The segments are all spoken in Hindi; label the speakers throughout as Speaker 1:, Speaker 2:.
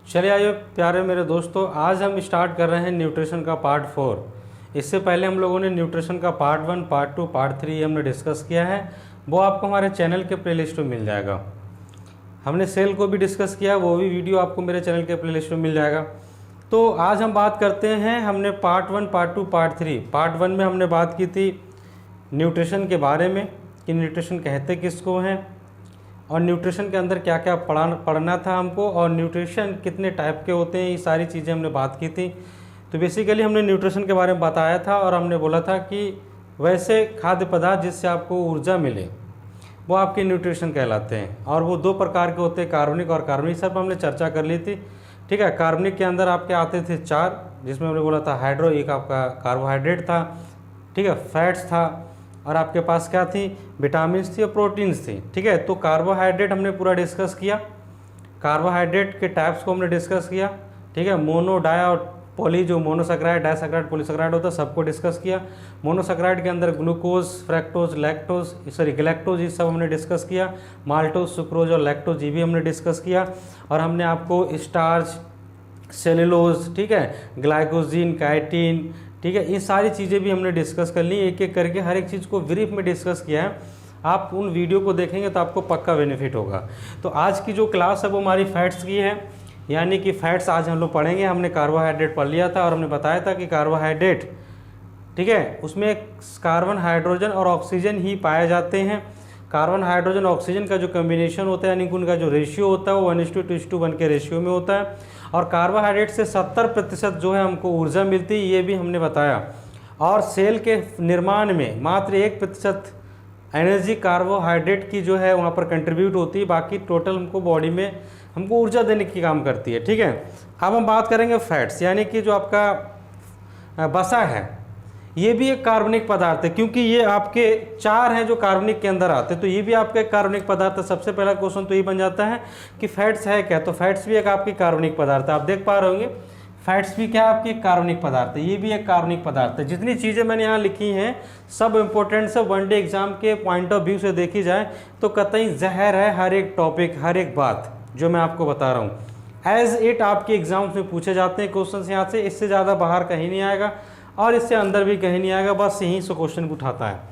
Speaker 1: चलिए आइए प्यारे मेरे दोस्तों, आज हम स्टार्ट कर रहे हैं न्यूट्रिशन का पार्ट 4। इससे पहले हम लोगों ने न्यूट्रिशन का पार्ट 1, पार्ट 2, पार्ट 3 हमने डिस्कस किया है। वो आपको हमारे चैनल के प्लेलिस्ट में मिल जाएगा। हमने सेल को भी डिस्कस किया, वो भी वीडियो आपको मेरे चैनल के प्लेलिस्ट में मिल जाएगा। तो आज हम बात करते हैं, हमने पार्ट 1, पार्ट 2, पार्ट 3। पार्ट 1 में हमने बात की थी न्यूट्रिशन के बारे में कि न्यूट्रिशन कहते किसको हैं और न्यूट्रिशन के अंदर क्या क्या पढ़ना था हमको, और न्यूट्रिशन कितने टाइप के होते हैं, ये सारी चीज़ें हमने बात की थी। तो बेसिकली हमने न्यूट्रिशन के बारे में बताया था और हमने बोला था कि वैसे खाद्य पदार्थ जिससे आपको ऊर्जा मिले वो आपके न्यूट्रिशन कहलाते हैं, और वो 2 प्रकार के होते हैं, कार्बनिक और कार्बनिक। सब हमने चर्चा कर ली थी, ठीक है। कार्बनिक के अंदर आपके आते थे 4, जिसमें हमने बोला था हाइड्रो, एक आपका कार्बोहाइड्रेट था, ठीक है, फैट्स था, और आपके पास क्या थी, विटामिन्स थी और प्रोटीन्स थी, ठीक है। तो कार्बोहाइड्रेट हमने पूरा डिस्कस किया, कार्बोहाइड्रेट के टाइप्स को हमने डिस्कस किया, ठीक है। मोनो, डाई और पॉली, जो मोनोसैकेराइड, डाइसैकेराइड, पॉलीसैकेराइड होता है, सबको डिस्कस किया। मोनोसैकेराइड के अंदर ग्लूकोज, फ्रैक्टोज, गैलेक्टोज ये सब हमने डिस्कस किया। माल्टोज, सुक्रोज और लैक्टोज ये भी हमने डिस्कस किया। और हमने आपको स्टार्च, सेलुलोज, ठीक है, ग्लाइकोजिन, काइटिन, ठीक है, ये सारी चीज़ें भी हमने डिस्कस कर ली। एक एक करके हर एक चीज़ को ब्रीफ में डिस्कस किया है। आप उन वीडियो को देखेंगे तो आपको पक्का बेनिफिट होगा। तो आज की जो क्लास है वो हमारी फैट्स की है, यानी कि फैट्स आज हम लोग पढ़ेंगे। हमने कार्बोहाइड्रेट पढ़ लिया था और हमने बताया था कि कार्बोहाइड्रेट, ठीक है, उसमें कार्बन, हाइड्रोजन और ऑक्सीजन ही पाए जाते हैं। कार्बन, हाइड्रोजन, ऑक्सीजन का जो कम्बिनेशन होता है, यानी कि उनका जो रेशियो होता है वो 1:2:1 के रेशियो में होता है। और कार्बोहाइड्रेट से 70% जो है हमको ऊर्जा मिलती है, ये भी हमने बताया। और सेल के निर्माण में मात्र 1% एनर्जी कार्बोहाइड्रेट की जो है वहाँ पर कंट्रीब्यूट होती है, बाकी टोटल हमको बॉडी में हमको ऊर्जा देने की काम करती है, ठीक है। अब हम बात करेंगे फैट्स, यानी कि जो आपका वसा है, ये भी एक कार्बनिक पदार्थ है, क्योंकि ये आपके 4 हैं जो कार्बनिक के अंदर आते हैं, तो ये भी आपका एक कार्बनिक पदार्थ है। सबसे पहला क्वेश्चन तो ये बन जाता है कि फैट्स है क्या, तो फैट्स भी एक आपकी कार्बनिक पदार्थ है। आप देख पा रहे होंगे फैट्स भी क्या आपकी कार्बनिक पदार्थ है, ये भी एक कार्बनिक पदार्थ है। जितनी चीज़ें मैंने यहाँ लिखी हैं सब इंपॉर्टेंट से, वनडे एग्जाम के पॉइंट ऑफ व्यू से देखी जाए तो कतई जहर है हर एक टॉपिक, हर एक बात जो मैं आपको बता रहा हूँ। एज इट आपके एग्जाम्स में पूछे जाते हैं क्वेश्चन यहाँ से, इससे ज़्यादा बाहर कहीं नहीं आएगा और इससे अंदर भी कहीं नहीं आएगा, बस यहीं से क्वेश्चन उठाता है।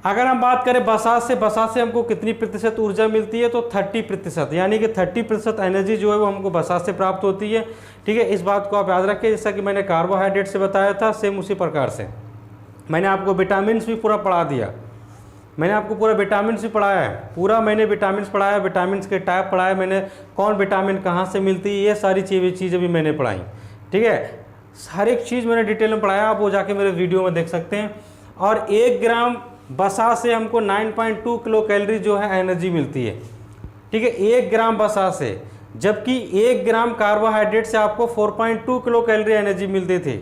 Speaker 1: अगर हम बात करें बसा से हमको कितनी प्रतिशत ऊर्जा मिलती है, तो 30%, यानी कि 30% एनर्जी जो है वो हमको बसा से प्राप्त होती है, ठीक है। इस बात को आप याद रखें, जैसा कि मैंने कार्बोहाइड्रेट से बताया था, सेम उसी प्रकार से मैंने आपको विटामिन भी पूरा पढ़ा दिया। मैंने आपको पूरा विटामिन भी पढ़ाया है, पूरा मैंने विटामिन पढ़ाया, विटामिन के टाइप पढ़ाया मैंने, कौन विटामिन कहाँ से मिलती है, ये सारी चीज़ें भी मैंने पढ़ाई, ठीक है। हर एक चीज़ मैंने डिटेल में पढ़ाया, आप वो जाके मेरे वीडियो में देख सकते हैं। और 1 ग्राम बसा से हमको 9.2 किलो कैलोरी जो है एनर्जी मिलती है, ठीक है, 1 ग्राम बसा से, जबकि 1 ग्राम कार्बोहाइड्रेट से आपको 4.2 किलो कैलोरी एनर्जी मिलती थी।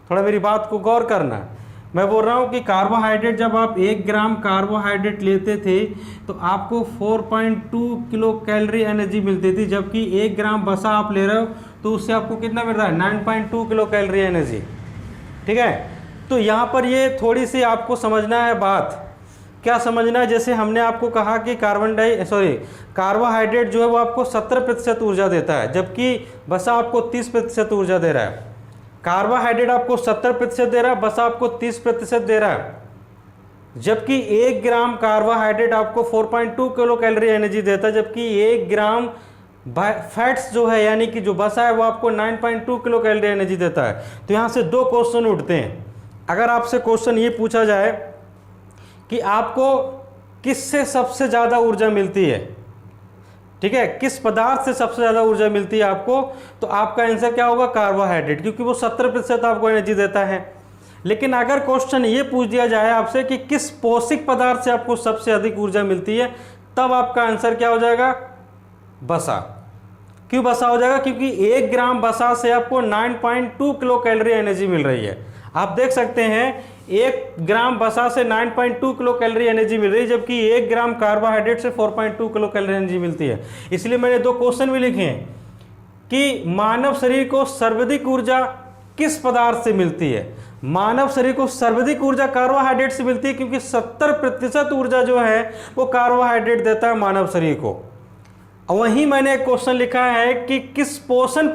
Speaker 1: थोड़ा मेरी बात को गौर करना, मैं बोल रहा हूँ कि कार्बोहाइड्रेट, जब आप 1 ग्राम कार्बोहाइड्रेट लेते थे तो आपको 4.2 किलो कैलोरी एनर्जी मिलती थी, जबकि 1 ग्राम बसा आप ले रहे हो तो उससे आपको कितना मिल रहा है, 9.2 किलो कैलोरी एनर्जी, ठीक है। तो यहाँ पर ये थोड़ी सी आपको समझना है बात, क्या समझना है, जैसे हमने आपको कहा कि कार्बोहाइड्रेट जो है वो आपको 70% ऊर्जा देता है, जबकि बसा आपको 30% ऊर्जा दे रहा है। कार्बोहाइड्रेट आपको 70% दे रहा है, बसा आपको 30% दे रहा है, जबकि 1 ग्राम कार्बोहाइड्रेट आपको 4.2 किलो कैलोरी एनर्जी देता है, जबकि 1 ग्राम फैट्स जो है, यानी कि जो बसा है, वो आपको 9.2 किलो कैलोरी एनर्जी देता है। तो यहाँ से 2 क्वेश्चन उठते हैं। अगर आपसे क्वेश्चन ये पूछा जाए कि आपको किससे सबसे ज़्यादा ऊर्जा मिलती है, ठीक है, किस पदार्थ से सबसे ज़्यादा ऊर्जा मिलती है आपको, तो आपका आंसर क्या होगा, कार्बोहाइड्रेट, क्योंकि वो 70% आपको एनर्जी देता है। लेकिन अगर क्वेश्चन ये पूछ दिया जाए आपसे कि किस पौष्टिक पदार्थ से आपको सबसे अधिक ऊर्जा मिलती है, तब आपका आंसर क्या हो जाएगा, बसा। क्यों बसा हो जाएगा, क्योंकि 1 ग्राम बसा से आपको 9.2 किलो कैलोरी एनर्जी मिल रही है। आप देख सकते हैं 1 ग्राम बसा से 9.2 किलो कैलोरी एनर्जी मिल रही है, जबकि 1 ग्राम कार्बोहाइड्रेट से 4.2 किलो कैलोरी एनर्जी मिलती है। इसलिए मैंने 2 क्वेश्चन भी लिखे हैं कि मानव शरीर को सर्वाधिक ऊर्जा किस पदार्थ से मिलती है। मानव शरीर को सर्वाधिक ऊर्जा कार्बोहाइड्रेट से मिलती है, क्योंकि 70% ऊर्जा जो है वो कार्बोहाइड्रेट देता है मानव शरीर को। वहीं मैंने एक क्वेश्चन लिखा है कि किस पोषण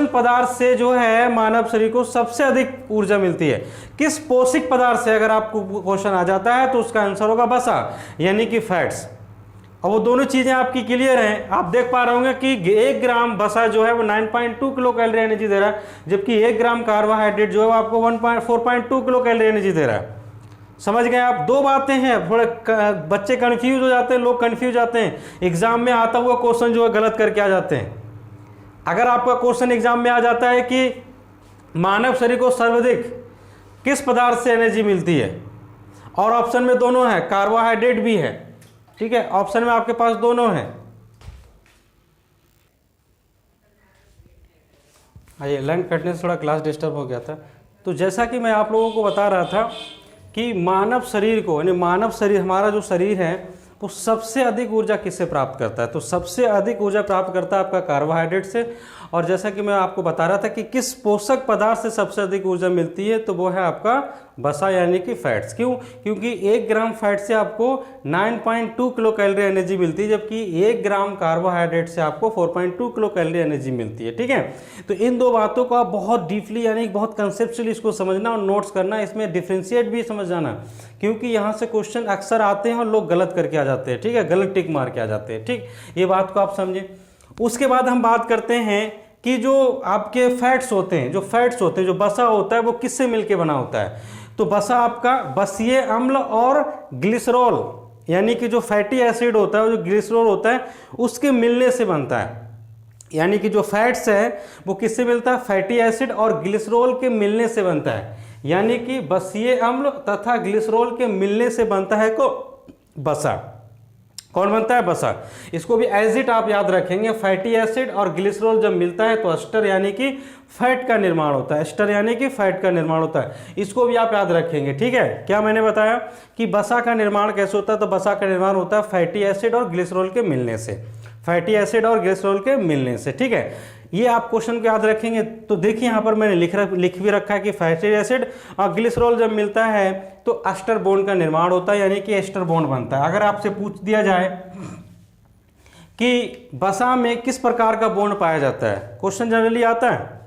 Speaker 1: पदार्थ से जो है मानव शरीर को सबसे अधिक ऊर्जा मिलती है। किस पोषक पदार्थ से अगर आपको क्वेश्चन आ जाता है तो उसका आंसर होगा वसा, यानी कि फैट्स। और वो दोनों चीजें आपकी क्लियर हैं। आप देख पा रहे होंगे कि 1 ग्राम वसा जो है वो 9.2 किलो कैलोरी एनर्जी दे रहा है, जबकि 1 ग्राम कार्बोहाइड्रेट जो है वो आपको 4.2 किलो कैलोरी एनर्जी दे रहा है। समझ गए आप? दो बातें हैं, थोड़े बच्चे कंफ्यूज हो जाते हैं, लोग कंफ्यूज जाते हैं, एग्जाम में आता हुआ क्वेश्चन जो है गलत करके आ जाते हैं। अगर आपका क्वेश्चन एग्जाम में आ जाता है कि मानव शरीर को सर्वाधिक किस पदार्थ से एनर्जी मिलती है, और ऑप्शन में दोनों है, कार्बोहाइड्रेट भी है, ठीक है, ऑप्शन में आपके पास दोनों है। आइए, लाइन कटने से थोड़ा क्लास डिस्टर्ब हो गया था। तो जैसा कि मैं आप लोगों को बता रहा था कि मानव शरीर को, यानी मानव शरीर, हमारा जो शरीर है वो सबसे अधिक ऊर्जा किससे प्राप्त करता है, तो सबसे अधिक ऊर्जा प्राप्त करता है आपका कार्बोहाइड्रेट से। और जैसा कि मैं आपको बता रहा था कि किस पोषक पदार्थ से सबसे अधिक ऊर्जा मिलती है, तो वो है आपका वसा, यानी कि फैट्स। क्यों? क्योंकि 1 ग्राम फैट से आपको 9.2 किलो कैलोरी एनर्जी मिलती है, जबकि 1 ग्राम कार्बोहाइड्रेट से आपको 4.2 किलो कैलोरी एनर्जी मिलती है। ठीक है, तो इन दो बातों को आप बहुत डीपली, यानी बहुत कंसेप्चुअली इसको समझना और नोट्स करना, इसमें डिफ्रेंशिएट भी समझ जाना, क्योंकि यहाँ से क्वेश्चन अक्सर आते हैं और लोग गलत करके आ जाते हैं। ठीक है, गलत टिक मार के आ जाते हैं। ठीक, ये बात को आप समझें। उसके बाद हम बात करते हैं कि जो आपके फैट्स होते हैं, जो वसा होता है वो किससे मिलके बना होता है। तो वसा आपका बसीय अम्ल और ग्लिसरॉल, यानी कि जो फैटी एसिड होता है, वो जो ग्लिसरॉल होता है उसके मिलने से बनता है। यानी कि जो फैट्स है वो किससे मिलता है? फैटी एसिड और ग्लिसरॉल के मिलने से बनता है। यानी कि बसीय अम्ल तथा ग्लिसरॉल के मिलने से बनता है को वसा। कौन बनता है? वसा। इसको भी एज इट आप याद रखेंगे, फैटी एसिड और ग्लिसरॉल जब मिलता है तो एस्टर यानी कि फैट का निर्माण होता है। एस्टर यानी कि फैट का निर्माण होता है, इसको भी आप याद रखेंगे। ठीक है, क्या मैंने बताया कि वसा का निर्माण कैसे होता है? तो वसा का निर्माण होता है फैटी एसिड और ग्लिसरॉल के मिलने से, फैटी एसिड और ग्लिसरॉल के मिलने से। ठीक है, ये आप क्वेश्चन को याद रखेंगे। तो देखिए यहाँ पर मैंने लिख भी रखा है कि फैटी एसिड और ग्लिसरॉल जब मिलता है तो एस्टर बॉन्ड का निर्माण होता है, यानी कि एस्टर बॉन्ड बनता है। अगर आपसे पूछ दिया जाए कि वसा में किस प्रकार का बॉन्ड पाया जाता है, क्वेश्चन जनरली आता है,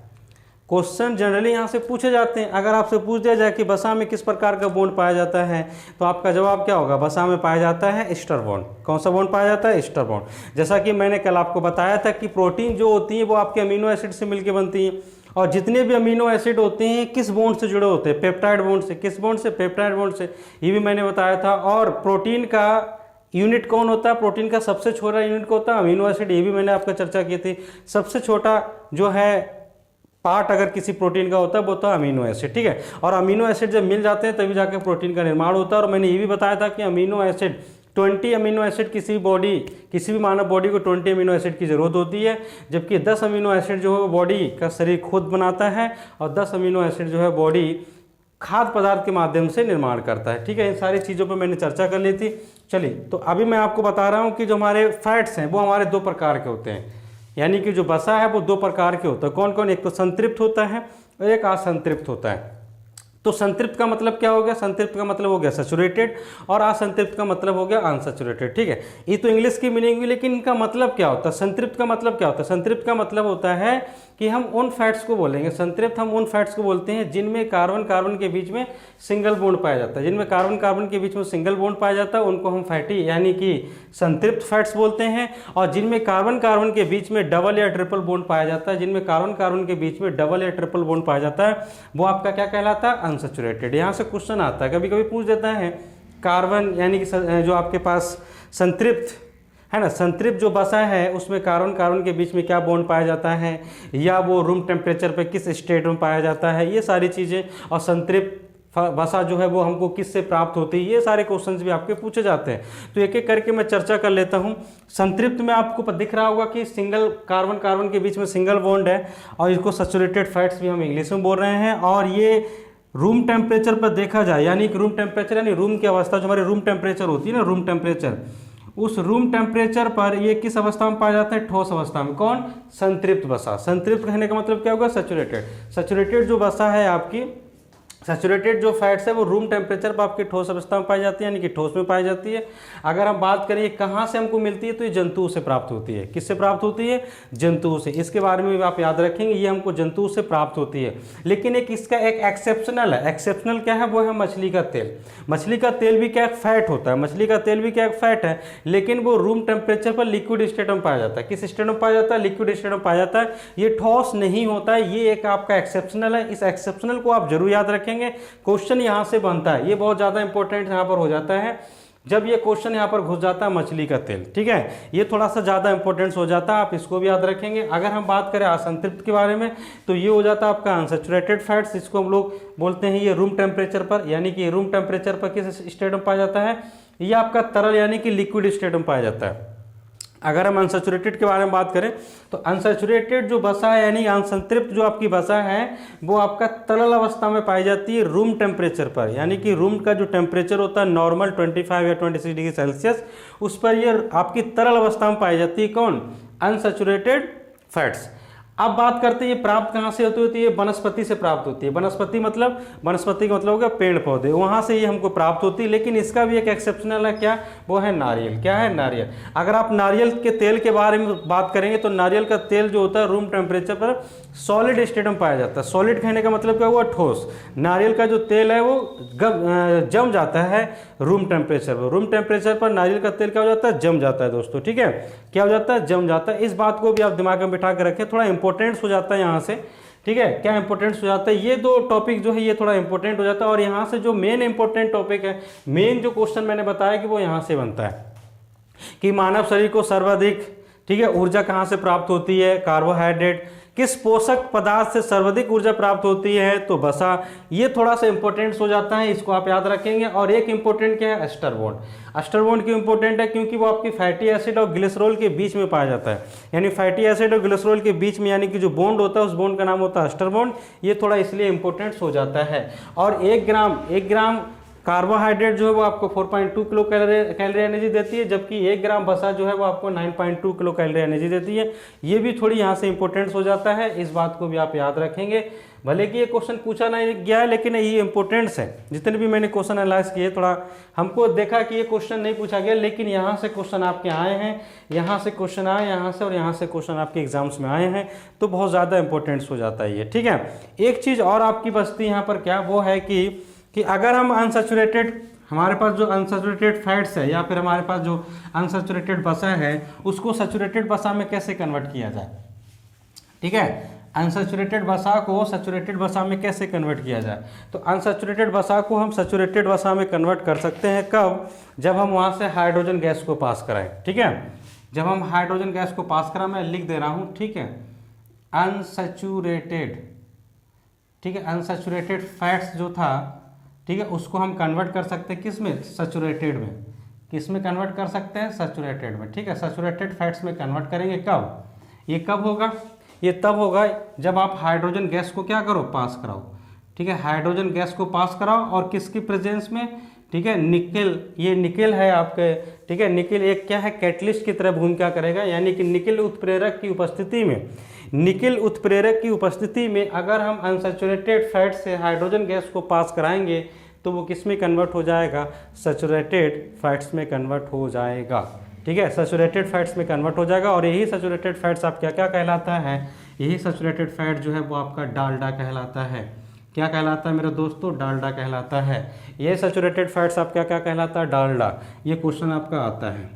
Speaker 1: क्वेश्चन जनरली यहाँ से पूछे जाते हैं। अगर आपसे पूछ दिया जाए कि वसा में किस प्रकार का बॉन्ड पाया जाता है, तो आपका जवाब क्या होगा? वसा में पाया जाता है एस्टर बॉन्ड। कौन सा बॉन्ड पाया जाता है? Ester bond. जैसा कि मैंने कल आपको बताया था कि प्रोटीन जो होती है वो आपके अमीनो एसिड से मिलकर बनती है, और जितने भी अमीनो एसिड होते हैं किस बॉन्ड से जुड़े होते हैं? पेप्टाइड बॉन्ड से। किस बॉन्ड से? पेप्टाइड बॉन्ड से। ये भी मैंने बताया था। और प्रोटीन का यूनिट कौन होता है? प्रोटीन का सबसे छोटा यूनिट कौन होता है? Amino acid. ये भी मैंने आपका चर्चा की थी। सबसे छोटा जो है पार्ट अगर किसी प्रोटीन का होता है वो तो अमीनो एसिड। ठीक है, और अमीनो एसिड जब मिल जाते हैं तभी जाकर प्रोटीन का निर्माण होता है। और मैंने ये भी बताया था कि अमीनो एसिड 20 अमीनो एसिड किसी भी मानव बॉडी को 20 अमीनो एसिड की ज़रूरत होती है, जबकि 10 अमीनो एसिड जो है वो बॉडी का शरीर खुद बनाता है, और 10 अमीनो एसिड जो है बॉडी खाद्य पदार्थ के माध्यम से निर्माण करता है। ठीक है, इन सारी चीज़ों पर मैंने चर्चा कर ली थी। चलिए, तो अभी मैं आपको बता रहा हूँ कि जो हमारे फैट्स हैं वो हमारे 2 प्रकार के होते हैं, यानी कि जो वसा है वो 2 प्रकार के होता है। कौन कौन? एक तो संतृप्त होता है और एक असंतृप्त होता है। तो संतृप्त का मतलब क्या हो गया? संतृप्त का मतलब हो गया सैचुरेटेड, और असंतृप्त का मतलब हो गया अनसैचुरेटेड। ठीक है, ये तो इंग्लिश की मीनिंग हुई, लेकिन इनका मतलब क्या होता है? संतृप्त का मतलब क्या होता है? संतृप्त का मतलब होता है कि हम उन फैट्स को बोलेंगे, संतृप्त हम उन फैट्स को बोलते हैं जिनमें कार्बन कार्बन के बीच में सिंगल बॉन्ड पाया जाता है। जिनमें कार्बन कार्बन के बीच में सिंगल बॉन्ड पाया जाता है उनको हम फैटी यानी कि संतृप्त फैट्स बोलते हैं। और जिनमें कार्बन कार्बन के बीच में डबल या ट्रिपल बॉन्ड पाया जाता है, जिनमें कार्बन कार्बन के बीच में डबल या ट्रिपल बॉन्ड पाया जाता है, वो आपका क्या कहलाता है? अनसैचुरेटेड। यहाँ से क्वेश्चन आता है, कभी कभी पूछ देता है कार्बन यानी कि जो आपके पास संतृप्त है ना, संतृप्त जो वसा है उसमें कार्बन कार्बन के बीच में क्या बॉन्ड पाया जाता है, या वो रूम टेम्परेचर पे किस स्टेट में पाया जाता है, ये सारी चीज़ें। और संतृप्त वसा जो है वो हमको किससे प्राप्त होती है, ये सारे क्वेश्चंस भी आपके पूछे जाते हैं। तो एक एक करके मैं चर्चा कर लेता हूँ। संतृप्त में आपको दिख रहा होगा कि सिंगल कार्बन कार्बन के बीच में सिंगल बॉन्ड है, और इसको सैचुरेटेड फैट्स भी हम इंग्लिश में बोल रहे हैं। और ये रूम टेम्परेचर पर देखा जाए, यानी कि रूम टेम्परेचर यानी रूम की अवस्था, जो हमारी रूम टेम्परेचर होती है ना, रूम टेम्परेचर, उस रूम टेम्परेचर पर ये किस अवस्था में पाया जाता है? ठोस अवस्था में। कौन? संतृप्त वसा। संतृप्त कहने का मतलब क्या होगा? सैचुरेटेड। सैचुरेटेड जो वसा है आपकी, सैचुरेटेड जो फैट्स है वो रूम टेम्परेचर पर आपकी ठोस अवस्था में पाई जाती है, यानी कि ठोस में पाई जाती है। अगर हम बात करें कहाँ से हमको मिलती है, तो ये जंतुओं से प्राप्त होती है। किससे प्राप्त होती है? जंतुओं से। इसके बारे में भी आप याद रखेंगे, ये हमको जंतुओं से प्राप्त होती है। लेकिन इसका एक एक्सेप्शनल है। एक्सेप्शनल क्या है? वो है मछली का तेल। मछली का तेल भी क्या एक फैट होता है, मछली का तेल भी क्या एक फैट है, लेकिन वो रूम टेम्परेचर पर लिक्विड स्टेट में पाया जाता है। किस स्टेट में पाया जाता है? लिक्विड स्टेट में पाया जाता है। ये ठोस नहीं होता है। ये एक आपका एक्सेप्शनल है। इस एक्सेप्शनल को आप जरूर याद रखेंगे। क्वेश्चन यहां से बनता है, ये बहुत ज्यादा इंपॉर्टेंट यहां पर हो जाता है जब ये क्वेश्चन यहां पर घुस जाता है मछली का तेल। ठीक है, ये थोड़ा सा ज्यादा इंपॉर्टेंस हो जाता है, आप इसको भी याद रखेंगे। अगर हम बात करें असंतृप्त के बारे में, तो ये हो जाता है आपका अनसैचुरेटेड फैट्स। इसको हम लोग बोलते हैं ये रूम टेम्परेचर पर, यानी कि रूम टेम्परेचर पर किस स्टेट में पाया जाता है? ये आपका तरल यानी कि लिक्विड स्टेट में पाया जाता है। अगर हम अनसैचुरेटेड के बारे में बात करें, तो अनसैचुरेटेड जो वसा है, यानी असंतृप्त जो आपकी वसा है, वो आपका तरल अवस्था में पाई जाती है रूम टेम्परेचर पर, यानी कि रूम का जो टेम्परेचर होता है नॉर्मल 25 या 26 डिग्री सेल्सियस, उस पर ये आपकी तरल अवस्था में पाई जाती है। कौन? Unsaturated fats. अब बात करते हैं ये प्राप्त कहाँ से होती है? वनस्पति से प्राप्त होती है। वनस्पति का मतलब हो गया पेड़ पौधे, वहाँ से ये हमको प्राप्त होती है। लेकिन इसका भी एक एक्सेप्शनल है, क्या? वो है नारियल। क्या है? नारियल। अगर आप नारियल के तेल के बारे में बात करेंगे, तो नारियल का तेल जो होता है रूम टेम्परेचर पर सॉलिड स्टेट में पाया जाता है। सॉलिड कहने का मतलब क्या हुआ? ठोस। नारियल का जो तेल है वो जम जाता है रूम टेम्परेचर पर। रूम टेम्परेचर पर नारियल का तेल क्या हो जाता है? जम जाता है दोस्तों। ठीक है, क्या हो जाता है? जम जाता है। इस बात को भी आप दिमाग में बिठा कर रखें, थोड़ा इंपॉर्टेंस हो जाता है यहाँ से। ठीक है, क्या इंपॉर्टेंस हो जाता है? ये दो टॉपिक जो है ये थोड़ा इंपॉर्टेंट हो जाता है। और यहाँ से जो मेन इंपॉर्टेंट टॉपिक है, मेन जो क्वेश्चन मैंने बताया कि वो यहाँ से बनता है कि मानव शरीर को सर्वाधिक, ठीक है, ऊर्जा कहाँ से प्राप्त होती है? कार्बोहाइड्रेट। किस पोषक पदार्थ से सर्वाधिक ऊर्जा प्राप्त होती है? तो वसा। ये थोड़ा सा इंपॉर्टेंट हो जाता है, इसको आप याद रखेंगे। और एक इंपॉर्टेंट क्या है? Ester bond. एस्टर बॉन्ड क्यों इंपॉर्टेंट है? क्योंकि वो आपकी फैटी एसिड और ग्लिसरॉल के बीच में पाया जाता है, यानी फैटी एसिड और ग्लिसरॉल के बीच में, यानी कि जो बॉन्ड होता है उस बॉन्ड का नाम होता है एस्टर बॉन्ड। ये थोड़ा इसलिए इंपॉर्टेंट हो जाता है। और 1 ग्राम कार्बोहाइड्रेट जो है वो आपको 4.2 किलो कैलोरी एनर्जी देती है, जबकि 1 ग्राम वसा जो है वो आपको 9.2 किलो कैलोरी एनर्जी देती है। ये भी थोड़ी यहाँ से इंपॉर्टेंस हो जाता है, इस बात को भी आप याद रखेंगे। भले कि ये क्वेश्चन पूछा नहीं गया है, लेकिन ये इंपॉर्टेंस है। जितने भी मैंने क्वेश्चन एनालाइज किए, थोड़ा हमको देखा कि ये क्वेश्चन नहीं पूछा गया, लेकिन यहाँ से क्वेश्चन आपके आए हैं, यहाँ से क्वेश्चन आए, यहाँ से और यहाँ से क्वेश्चन आपके एग्जाम्स में आए हैं, तो बहुत ज़्यादा इंपॉर्टेंस हो जाता है ये। ठीक है, एक चीज़ और आपकी बचती यहाँ पर, क्या? वो है कि अगर हम अनसैचुरेटेड, हमारे पास जो अनसैचुरेटेड फैट्स है या फिर हमारे पास जो अनसैचुरेटेड वसा है, उसको सैचुरेटेड वसा में कैसे कन्वर्ट किया जाए? ठीक है, अनसैचुरेटेड वसा को सैचुरेटेड वसा में कैसे कन्वर्ट किया जाए? तो अनसैचुरेटेड वसा को हम सैचुरेटेड वसा में कन्वर्ट कर सकते हैं। कब? जब हम वहाँ से हाइड्रोजन गैस को पास कराएं। ठीक है, जब हम हाइड्रोजन गैस को पास कराएं, मैं लिख दे रहा हूँ। ठीक है, अनसैचुरेटेड, ठीक है, अनसैचुरेटेड फैट्स जो था, ठीक है, उसको हम कन्वर्ट कर सकते हैं किस में? सैचुरेटेड में। किस में कन्वर्ट कर सकते हैं? सैचुरेटेड में। ठीक है, सैचुरेटेड फैट्स में कन्वर्ट करेंगे। कब? ये कब होगा? ये तब होगा जब आप हाइड्रोजन गैस को क्या करो? पास कराओ। ठीक है, हाइड्रोजन गैस को पास कराओ, और किसकी प्रेजेंस में? ठीक है, निकेल। ये निकेल है आपके, ठीक है, निकेल एक क्या है? कैटलिस्ट की तरह भूमिका करेगा, यानी कि निकेल उत्प्रेरक की उपस्थिति में, निकेल उत्प्रेरक की उपस्थिति में अगर हम अनसैचुरेटेड फैट से हाइड्रोजन गैस को पास कराएंगे, तो वो किस में कन्वर्ट हो जाएगा? सैचुरेटेड फैट्स में कन्वर्ट हो जाएगा। ठीक है, सैचुरेटेड फैट्स में कन्वर्ट हो जाएगा। और यही सैचुरेटेड फैट्स आप क्या क्या कहलाता है? यही सैचुरेटेड फैट जो है वो आपका डालडा कहलाता है। क्या कहलाता है मेरे दोस्तों? डालडा कहलाता है। ये सैचुरेटेड फैट्स आप क्या क्या कहलाता है? डालडा। ये क्वेश्चन आपका आता है।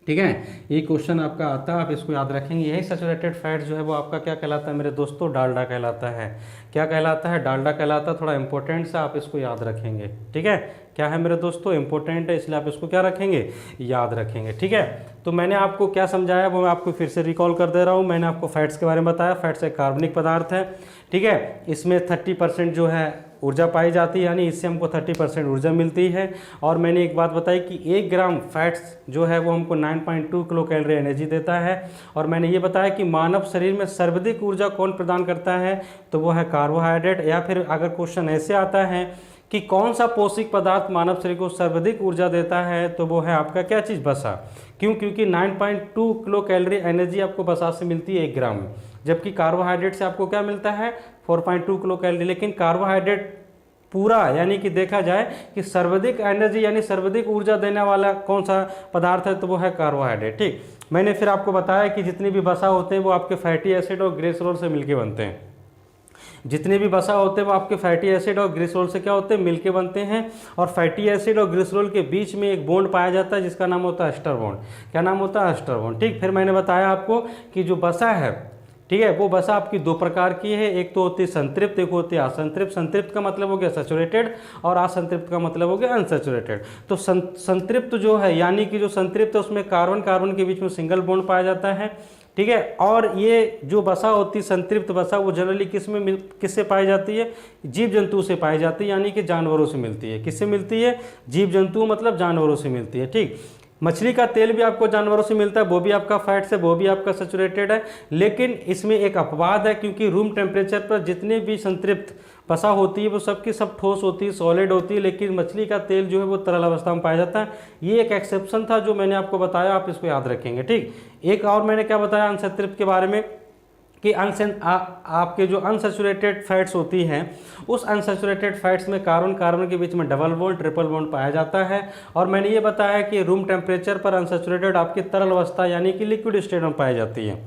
Speaker 1: ठीक है, ये क्वेश्चन आपका आता है, आप इसको याद रखेंगे। यही सैचुरेटेड फैट जो है वो आपका क्या कहलाता है मेरे दोस्तों? डालडा कहलाता है। क्या कहलाता है? डालडा कहलाता है। थोड़ा इंपॉर्टेंट सा, आप इसको याद रखेंगे। ठीक है, क्या है मेरे दोस्तों? इंपॉर्टेंट है, इसलिए आप इसको क्या रखेंगे? याद रखेंगे। ठीक है, तो मैंने आपको क्या समझाया वो मैं आपको फिर से रिकॉल कर दे रहा हूँ। मैंने आपको फैट्स के बारे में बताया। फैट्स एक कार्बनिक पदार्थ है। ठीक है, इसमें 30% जो है ऊर्जा पाई जाती है, यानी इससे हमको 30% ऊर्जा मिलती है। और मैंने एक बात बताई कि 1 ग्राम फैट्स जो है वो हमको 9.2 किलो कैलोरी एनर्जी देता है। और मैंने ये बताया कि मानव शरीर में सर्वाधिक ऊर्जा कौन प्रदान करता है? तो वो है कार्बोहाइड्रेट। या फिर अगर क्वेश्चन ऐसे आता है कि कौन सा पौष्टिक पदार्थ मानव शरीर को सर्वाधिक ऊर्जा देता है, तो वो है आपका क्या चीज़, वसा। क्यों? क्योंकि 9.2 किलो कैलोरी एनर्जी आपको वसा से मिलती है 1 ग्राम में, जबकि कार्बोहाइड्रेट से आपको क्या मिलता है 4.2 किलो कैलोरी। लेकिन कार्बोहाइड्रेट पूरा यानी कि देखा जाए कि सर्वाधिक एनर्जी यानी सर्वाधिक ऊर्जा देने वाला कौन सा पदार्थ है, तो वो है कार्बोहाइड्रेट। ठीक, मैंने फिर आपको बताया कि जितनी भी वसा होते हैं वो आपके फैटी एसिड और ग्लिसरॉल से मिलके बनते हैं। जितने भी वसा होते हैं वो आपके फैटी एसिड और ग्लिसरॉल से क्या होते हैं, मिलके बनते हैं। और फैटी एसिड और ग्लिसरॉल के बीच में एक बॉन्ड पाया जाता है जिसका नाम होता है एस्टर बॉन्ड। क्या नाम होता है, एस्टर बॉन्ड। ठीक, फिर मैंने बताया आपको कि जो वसा है, ठीक है, वो वसा आपकी 2 प्रकार की है, एक तो होती है संतृप्त, एक होती है असंतृप्त। संतृप्त का मतलब हो गया सैचुरेटेड और असंतृप्त का मतलब हो गया अनसैचुरेटेड। तो संतृप्त जो है यानी कि जो संतृप्त है उसमें कार्बन कार्बन के बीच में सिंगल बॉन्ड पाया जाता है। ठीक है, और ये जो वसा होती है संतृप्त वसा वो जनरली किससे पाई जाती है, जीव जंतु से पाई जाती है, यानी कि जानवरों से मिलती है। किससे मिलती है, जीव जंतु मतलब जानवरों से मिलती है। ठीक, मछली का तेल भी आपको जानवरों से मिलता है, वो भी आपका फैट्स है, वो भी आपका सैचुरेटेड है। लेकिन इसमें एक अपवाद है, क्योंकि रूम टेम्परेचर पर जितने भी संतृप्त वसा होती है वो सबकी सब ठोस होती है, सॉलिड होती है, लेकिन मछली का तेल जो है वो तरल अवस्था में पाया जाता है। ये एक एक्सेप्शन था जो मैंने आपको बताया, आप इसको याद रखेंगे। ठीक, एक और मैंने क्या बताया अनसंतृप्त के बारे में कि आपके जो अनसैचुरेटेड फैट्स होती हैं उस अनसैचुरेटेड फैट्स में कार्बन कार्बन के बीच में डबल बॉन्ड ट्रिपल बॉन्ड पाया जाता है। और मैंने ये बताया कि रूम टेम्परेचर पर अनसैचुरेटेड आपकी तरल अवस्था यानी कि लिक्विड स्टेट में पाई जाती है।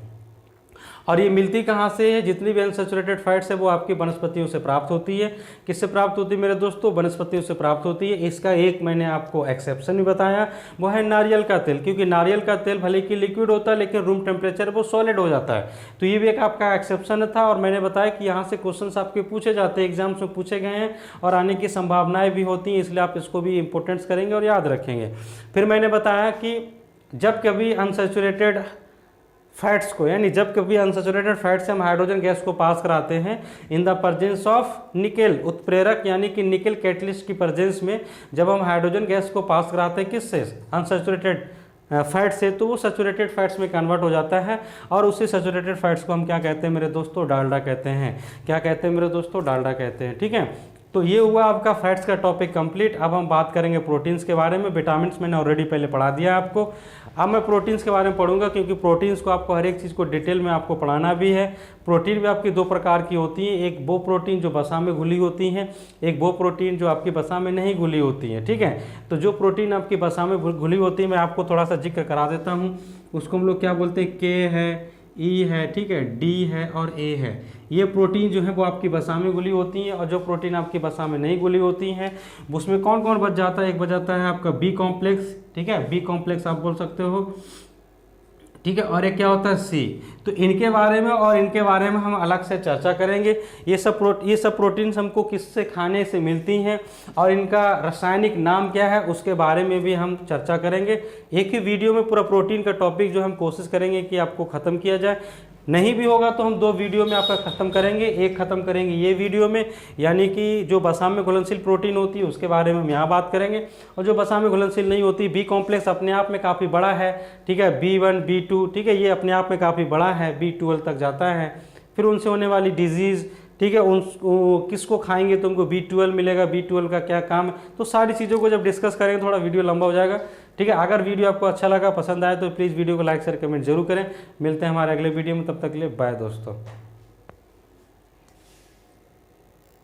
Speaker 1: और ये मिलती कहाँ से है, जितनी भी अनसैचुरेटेड फैट्स है वो आपकी वनस्पतियों से प्राप्त होती है। किससे प्राप्त होती है मेरे दोस्तों, वनस्पतियों से प्राप्त होती है। इसका एक मैंने आपको एक्सेप्शन भी बताया, वो है नारियल का तेल, क्योंकि नारियल का तेल भले कि लिक्विड होता है लेकिन रूम टेम्परेचर वो सॉलिड हो जाता है। तो ये भी एक आपका एक्सेप्शन था। और मैंने बताया कि यहाँ से क्वेश्चन आपके पूछे जाते हैं, एग्जाम्स में पूछे गए हैं और आने की संभावनाएं भी होती हैं, इसलिए आप इसको भी इंपॉर्टेंस करेंगे और याद रखेंगे। फिर मैंने बताया कि जब कभी अनसैचुरेटेड फैट्स को यानी जब कभी अनसैचुरेटेड फैट से हम हाइड्रोजन गैस को पास कराते हैं in the presence of nickel उत्प्रेरक यानी कि निकेल कैटलिस्ट की प्रेजेंस में, जब हम हाइड्रोजन गैस को पास कराते हैं किससे, अनसैचुरेटेड फैट से, तो वो सैचुरेटेड फैट्स में कन्वर्ट हो जाता है। और उसी सैचुरेटेड फैट्स को हम क्या कहते हैं मेरे दोस्तों, डालडा कहते हैं। क्या कहते हैं मेरे दोस्तों, डालडा कहते हैं। ठीक है, तो ये हुआ आपका फैट्स का टॉपिक कंप्लीट। अब हम बात करेंगे प्रोटीन्स के बारे में। विटामिन मैंने ऑलरेडी पहले पढ़ा दिया आपको, अब मैं प्रोटीन्स के बारे में पढ़ूंगा, क्योंकि प्रोटीन्स को आपको हर एक चीज़ को डिटेल में आपको पढ़ाना भी है। प्रोटीन भी आपकी 2 प्रकार की होती हैं, एक वो प्रोटीन जो वसा में घुली होती हैं, एक वो प्रोटीन जो आपकी वसा में नहीं घुली होती हैं। ठीक है, तो जो प्रोटीन आपकी वसा में घुली होती है मैं आपको थोड़ा सा जिक्र करा देता हूँ। उसको हम लोग क्या बोलते हैं, के है, ई है, ठीक है, डी है और ए है। ये प्रोटीन जो है वो आपकी वसा में घुली होती हैं। और जो प्रोटीन आपकी वसा में नहीं घुली होती हैं उसमें कौन कौन बच जाता है, एक बच जाता है आपका बी कॉम्प्लेक्स, ठीक है, बी कॉम्प्लेक्स आप बोल सकते हो, ठीक है, और एक क्या होता है सी। तो इनके बारे में और इनके बारे में हम अलग से चर्चा करेंगे। ये सब प्रोटीन्स हमको किससे खाने से मिलती हैं और इनका रासायनिक नाम क्या है उसके बारे में भी हम चर्चा करेंगे। एक ही वीडियो में पूरा प्रोटीन का टॉपिक जो हम कोशिश करेंगे कि आपको ख़त्म किया जाए। नहीं भी होगा तो हम 2 वीडियो में आपका ख़त्म करेंगे। एक ख़त्म करेंगे ये वीडियो में, यानी कि जो वसा में घुलनशील प्रोटीन होती है उसके बारे में हम यहाँ बात करेंगे, और जो वसा में घुलनशील नहीं होती, बी कॉम्प्लेक्स अपने आप में काफ़ी बड़ा है, ठीक है, B1 B2, ठीक है, ये अपने आप में काफ़ी बड़ा है, B12 तक जाता है। फिर उनसे होने वाली डिजीज़, ठीक है, किसको खाएंगे तो उनको B12 मिलेगा, B12 का क्या काम है, तो सारी चीज़ों को जब डिस्कस करेंगे थोड़ा वीडियो लंबा हो जाएगा। ठीक है, अगर वीडियो आपको अच्छा लगा, पसंद आए तो प्लीज़ वीडियो को लाइक शेयर कमेंट जरूर करें। मिलते हैं हमारे अगले वीडियो में, तब तक के लिए बाय दोस्तों।